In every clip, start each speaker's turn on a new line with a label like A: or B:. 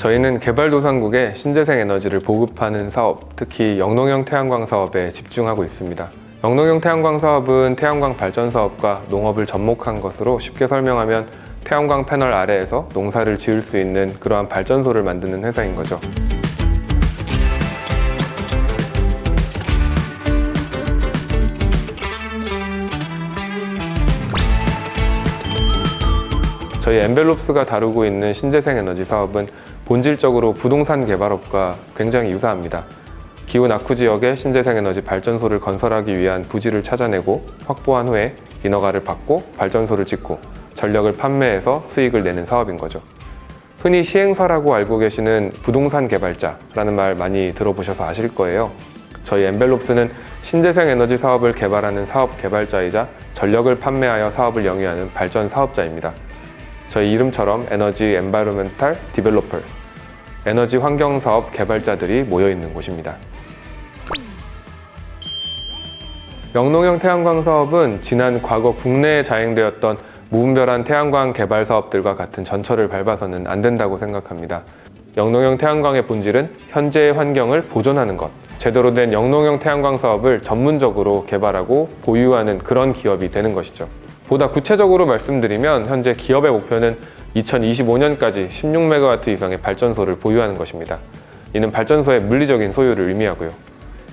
A: 저희는 개발도상국에 신재생 에너지를 보급하는 사업, 특히 영농형 태양광 사업에 집중하고 있습니다. 영농형 태양광 사업은 태양광 발전 사업과 농업을 접목한 것으로 쉽게 설명하면 태양광 패널 아래에서 농사를 지을 수 있는 그러한 발전소를 만드는 회사인 거죠. 저희 엔벨롭스가 다루고 있는 신재생 에너지 사업은 본질적으로 부동산 개발업과 굉장히 유사합니다. 기후 낙후 지역에 신재생 에너지 발전소를 건설하기 위한 부지를 찾아내고 확보한 후에 인허가를 받고 발전소를 짓고 전력을 판매해서 수익을 내는 사업인 거죠. 흔히 시행사라고 알고 계시는 부동산 개발자라는 말 많이 들어보셔서 아실 거예요. 저희 엔벨롭스는 신재생 에너지 사업을 개발하는 사업 개발자이자 전력을 판매하여 사업을 영위하는 발전 사업자입니다. 저희 이름처럼 에너지 엔바이러멘탈 디벨로퍼스, 에너지 환경 사업 개발자들이 모여 있는 곳입니다. 영농형 태양광 사업은 지난 과거 국내에 자행되었던 무분별한 태양광 개발 사업들과 같은 전철을 밟아서는 안 된다고 생각합니다. 영농형 태양광의 본질은 현재의 환경을 보존하는 것, 제대로 된 영농형 태양광 사업을 전문적으로 개발하고 보유하는 그런 기업이 되는 것이죠. 보다 구체적으로 말씀드리면 현재 기업의 목표는 2025년까지 16MW 이상의 발전소를 보유하는 것입니다. 이는 발전소의 물리적인 소유를 의미하고요.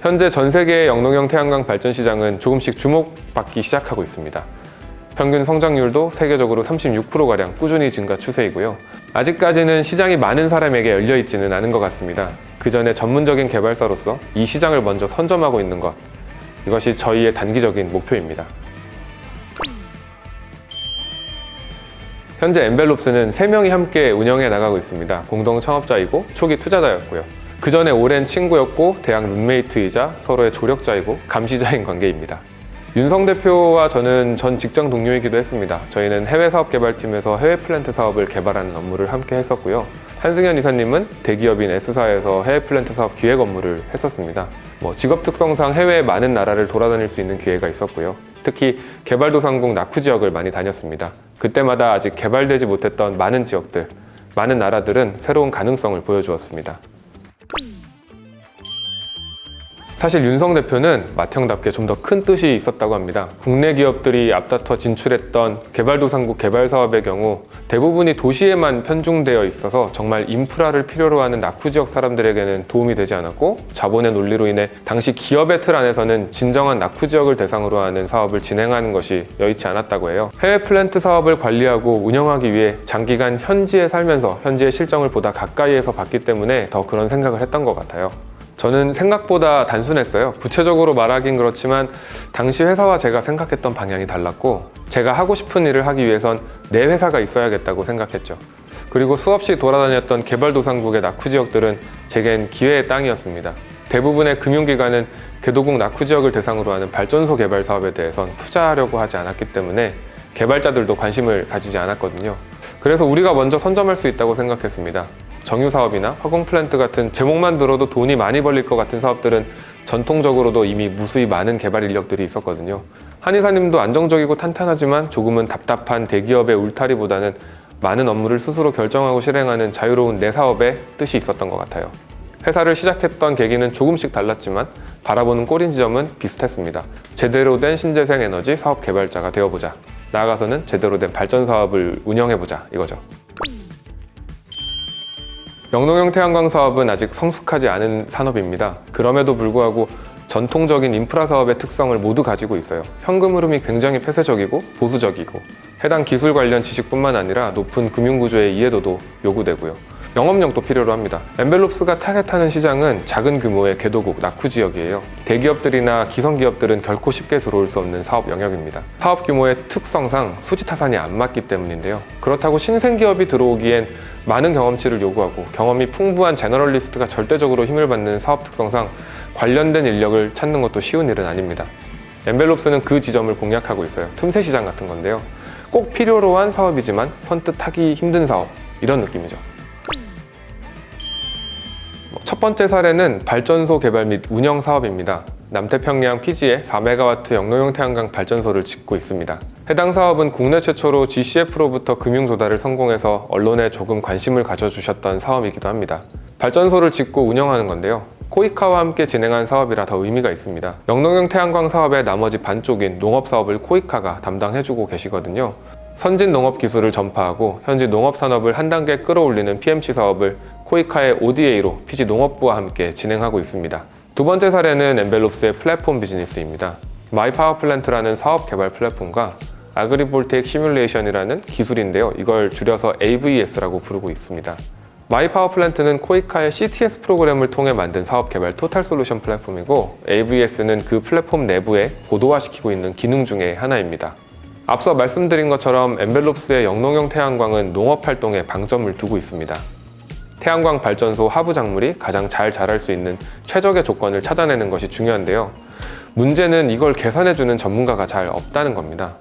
A: 현재 전 세계의 영농형 태양광 발전 시장은 조금씩 주목받기 시작하고 있습니다. 평균 성장률도 세계적으로 36%가량 꾸준히 증가 추세이고요. 아직까지는 시장이 많은 사람에게 열려있지는 않은 것 같습니다. 그 전에 전문적인 개발사로서 이 시장을 먼저 선점하고 있는 것, 이것이 저희의 단기적인 목표입니다. 현재 엔벨롭스는 3명이 함께 운영해 나가고 있습니다. 공동 창업자이고 초기 투자자였고요. 그 전에 오랜 친구였고 대학 룸메이트이자 서로의 조력자이고 감시자인 관계입니다. 윤성 대표와 저는 전 직장 동료이기도 했습니다. 저희는 해외 사업 개발팀에서 해외 플랜트 사업을 개발하는 업무를 함께 했었고요. 한승현 이사님은 대기업인 S사에서 해외 플랜트 사업 기획 업무를 했었습니다. 직업 특성상 해외 많은 나라를 돌아다닐 수 있는 기회가 있었고요. 특히 개발도상국 낙후 지역을 많이 다녔습니다. 그때마다 아직 개발되지 못했던 많은 지역들, 많은 나라들은 새로운 가능성을 보여주었습니다. 사실 윤성 대표는 맏형답게 좀 더 큰 뜻이 있었다고 합니다. 국내 기업들이 앞다퉈 진출했던 개발도상국 개발 사업의 경우 대부분이 도시에만 편중되어 있어서 정말 인프라를 필요로 하는 낙후 지역 사람들에게는 도움이 되지 않았고, 자본의 논리로 인해 당시 기업의 틀 안에서는 진정한 낙후 지역을 대상으로 하는 사업을 진행하는 것이 여의치 않았다고 해요. 해외 플랜트 사업을 관리하고 운영하기 위해 장기간 현지에 살면서 현지의 실정을 보다 가까이에서 봤기 때문에 더 그런 생각을 했던 것 같아요. 저는 생각보다 단순했어요. 구체적으로 말하긴 그렇지만 당시 회사와 제가 생각했던 방향이 달랐고, 제가 하고 싶은 일을 하기 위해선 내 회사가 있어야겠다고 생각했죠. 그리고 수없이 돌아다녔던 개발도상국의 낙후 지역들은 제겐 기회의 땅이었습니다. 대부분의 금융기관은 개도국 낙후 지역을 대상으로 하는 발전소 개발 사업에 대해선 투자하려고 하지 않았기 때문에 개발자들도 관심을 가지지 않았거든요. 그래서 우리가 먼저 선점할 수 있다고 생각했습니다. 정유사업이나 화공플랜트 같은 제목만 들어도 돈이 많이 벌릴 것 같은 사업들은 전통적으로도 이미 무수히 많은 개발 인력들이 있었거든요. 한 이사님도 안정적이고 탄탄하지만 조금은 답답한 대기업의 울타리보다는 많은 업무를 스스로 결정하고 실행하는 자유로운 내 사업에 뜻이 있었던 것 같아요. 회사를 시작했던 계기는 조금씩 달랐지만 바라보는 꼬린 지점은 비슷했습니다. 제대로 된 신재생 에너지 사업 개발자가 되어보자. 나아가서는 제대로 된 발전 사업을 운영해보자, 이거죠. 영농형 태양광 사업은 아직 성숙하지 않은 산업입니다. 그럼에도 불구하고 전통적인 인프라 사업의 특성을 모두 가지고 있어요. 현금 흐름이 굉장히 폐쇄적이고 보수적이고, 해당 기술 관련 지식뿐만 아니라 높은 금융구조의 이해도도 요구되고요. 영업력도 필요로 합니다. 엔벨롭스가 타겟하는 시장은 작은 규모의 개도국, 낙후 지역이에요. 대기업들이나 기성기업들은 결코 쉽게 들어올 수 없는 사업 영역입니다. 사업 규모의 특성상 수지타산이 안 맞기 때문인데요. 그렇다고 신생기업이 들어오기엔 많은 경험치를 요구하고 경험이 풍부한 제너럴리스트가 절대적으로 힘을 받는 사업 특성상 관련된 인력을 찾는 것도 쉬운 일은 아닙니다. 엔벨롭스는 그 지점을 공략하고 있어요. 틈새 시장 같은 건데요. 꼭 필요로 한 사업이지만 선뜻 하기 힘든 사업, 이런 느낌이죠. 첫 번째 사례는 발전소 개발 및 운영 사업입니다. 남태평양 피지에 4MW 영농형 태양광 발전소를 짓고 있습니다. 해당 사업은 국내 최초로 GCF로부터 금융 조달을 성공해서 언론에 조금 관심을 가져주셨던 사업이기도 합니다. 발전소를 짓고 운영하는 건데요. 코이카와 함께 진행한 사업이라 더 의미가 있습니다. 영농형 태양광 사업의 나머지 반쪽인 농업 사업을 코이카가 담당해주고 계시거든요. 선진 농업 기술을 전파하고 현지 농업 산업을 한 단계 끌어올리는 PMC 사업을 코이카의 ODA로 PG 농업부와 함께 진행하고 있습니다. 두 번째 사례는 엔벨롭스의 플랫폼 비즈니스입니다. 마이파워플랜트라는 사업 개발 플랫폼과 아그리볼테익 시뮬레이션이라는 기술인데요. 이걸 줄여서 AVS라고 부르고 있습니다. 마이파워플랜트는 코이카의 CTS 프로그램을 통해 만든 사업 개발 토탈 솔루션 플랫폼이고, AVS는 그 플랫폼 내부에 고도화시키고 있는 기능 중에 하나입니다. 앞서 말씀드린 것처럼 엔벨롭스의 영농형 태양광은 농업 활동에 방점을 두고 있습니다. 태양광 발전소 하부 작물이 가장 잘 자랄 수 있는 최적의 조건을 찾아내는 것이 중요한데요. 문제는 이걸 계산해주는 전문가가 잘 없다는 겁니다.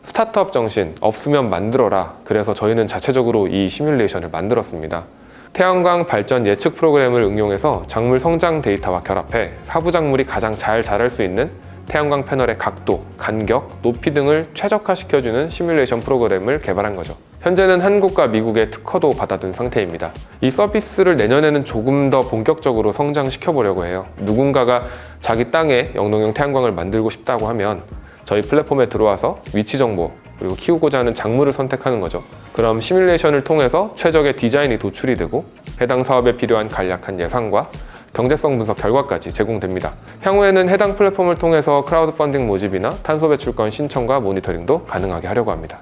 A: 스타트업 정신, 없으면 만들어라. 그래서 저희는 자체적으로 이 시뮬레이션을 만들었습니다. 태양광 발전 예측 프로그램을 응용해서 작물 성장 데이터와 결합해 하부 작물이 가장 잘 자랄 수 있는 태양광 패널의 각도, 간격, 높이 등을 최적화시켜주는 시뮬레이션 프로그램을 개발한 거죠. 현재는 한국과 미국의 특허도 받아둔 상태입니다. 이 서비스를 내년에는 조금 더 본격적으로 성장시켜보려고 해요. 누군가가 자기 땅에 영농형 태양광을 만들고 싶다고 하면 저희 플랫폼에 들어와서 위치 정보, 그리고 키우고자 하는 작물을 선택하는 거죠. 그럼 시뮬레이션을 통해서 최적의 디자인이 도출이 되고 해당 사업에 필요한 간략한 예산과 경제성 분석 결과까지 제공됩니다. 향후에는 해당 플랫폼을 통해서 크라우드 펀딩 모집이나 탄소 배출권 신청과 모니터링도 가능하게 하려고 합니다.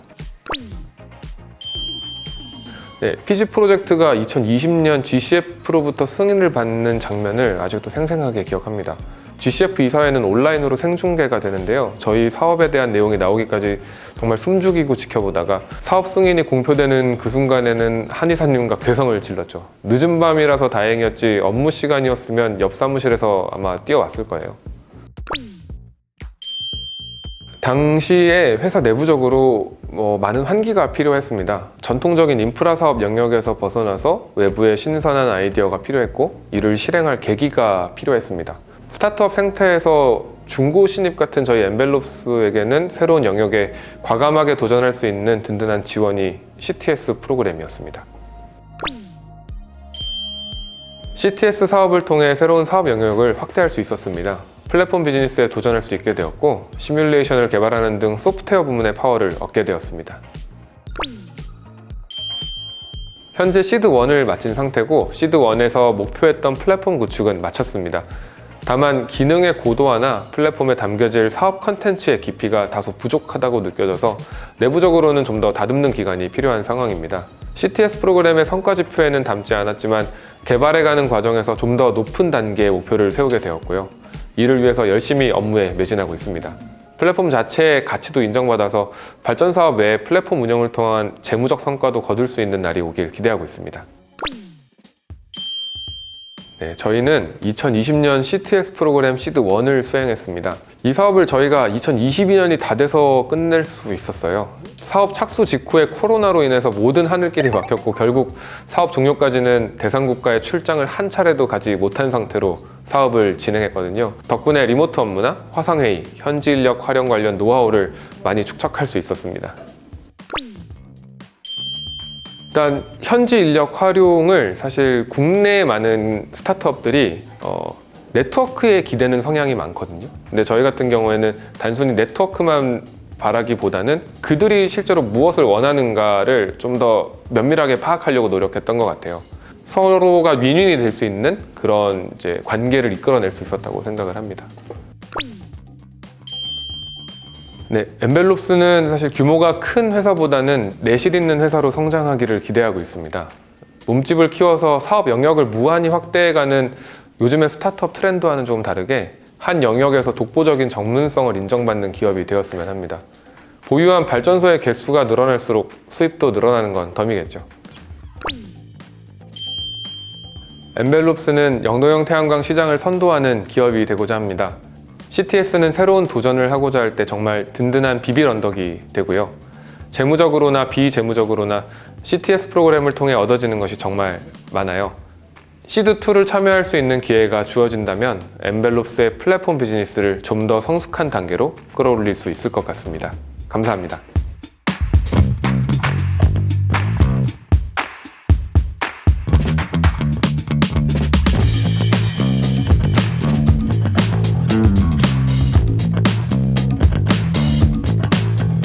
A: 네, PG 프로젝트가 2020년 GCF로부터 승인을 받는 장면을 아직도 생생하게 기억합니다. GCF 이사회는 온라인으로 생중계가 되는데요. 저희 사업에 대한 내용이 나오기까지 정말 숨죽이고 지켜보다가 사업 승인이 공표되는 그 순간에는 한의사님과 괴성을 질렀죠. 늦은 밤이라서 다행이었지 업무 시간이었으면 옆 사무실에서 아마 뛰어왔을 거예요. 당시에 회사 내부적으로 많은 환기가 필요했습니다. 전통적인 인프라 사업 영역에서 벗어나서 외부의 신선한 아이디어가 필요했고, 이를 실행할 계기가 필요했습니다. 스타트업 생태에서 중고 신입 같은 저희 엔벨롭스에게는 새로운 영역에 과감하게 도전할 수 있는 든든한 지원이 CTS 프로그램이었습니다. CTS 사업을 통해 새로운 사업 영역을 확대할 수 있었습니다. 플랫폼 비즈니스에 도전할 수 있게 되었고, 시뮬레이션을 개발하는 등 소프트웨어 부문의 파워를 얻게 되었습니다. 현재 시드1을 마친 상태고, 시드1에서 목표했던 플랫폼 구축은 마쳤습니다. 다만 기능의 고도화나 플랫폼에 담겨질 사업 컨텐츠의 깊이가 다소 부족하다고 느껴져서 내부적으로는 좀 더 다듬는 기간이 필요한 상황입니다. CTS 프로그램의 성과 지표에는 담지 않았지만 개발해가는 과정에서 좀 더 높은 단계의 목표를 세우게 되었고요. 이를 위해서 열심히 업무에 매진하고 있습니다. 플랫폼 자체의 가치도 인정받아서 발전 사업 외에 플랫폼 운영을 통한 재무적 성과도 거둘 수 있는 날이 오길 기대하고 있습니다. 네, 저희는 2020년 CTS 프로그램 시드1을 수행했습니다. 이 사업을 저희가 2022년이 다 돼서 끝낼 수 있었어요. 사업 착수 직후에 코로나로 인해서 모든 하늘길이 막혔고, 결국 사업 종료까지는 대상국가에 출장을 한 차례도 가지 못한 상태로 사업을 진행했거든요. 덕분에 리모트 업무나 화상회의, 현지 인력 활용 관련 노하우를 많이 축적할 수 있었습니다. 일단 현지 인력 활용을 사실 국내의 많은 스타트업들이 네트워크에 기대는 성향이 많거든요. 근데 저희 같은 경우에는 단순히 네트워크만 바라기보다는 그들이 실제로 무엇을 원하는가를 좀 더 면밀하게 파악하려고 노력했던 것 같아요. 서로가 윈윈이 될 수 있는 그런 이제 관계를 이끌어낼 수 있었다고 생각을 합니다. 네, 엔벨롭스는 사실 규모가 큰 회사보다는 내실 있는 회사로 성장하기를 기대하고 있습니다. 몸집을 키워서 사업 영역을 무한히 확대해가는 요즘의 스타트업 트렌드와는 조금 다르게 한 영역에서 독보적인 전문성을 인정받는 기업이 되었으면 합니다. 보유한 발전소의 개수가 늘어날수록 수입도 늘어나는 건 덤이겠죠. 엔벨롭스는 영농형 태양광 시장을 선도하는 기업이 되고자 합니다. CTS는 새로운 도전을 하고자 할 때 정말 든든한 비빌 언덕이 되고요. 재무적으로나 비재무적으로나 CTS 프로그램을 통해 얻어지는 것이 정말 많아요. 시드2를 참여할 수 있는 기회가 주어진다면 엔벨롭스의 플랫폼 비즈니스를 좀 더 성숙한 단계로 끌어올릴 수 있을 것 같습니다. 감사합니다.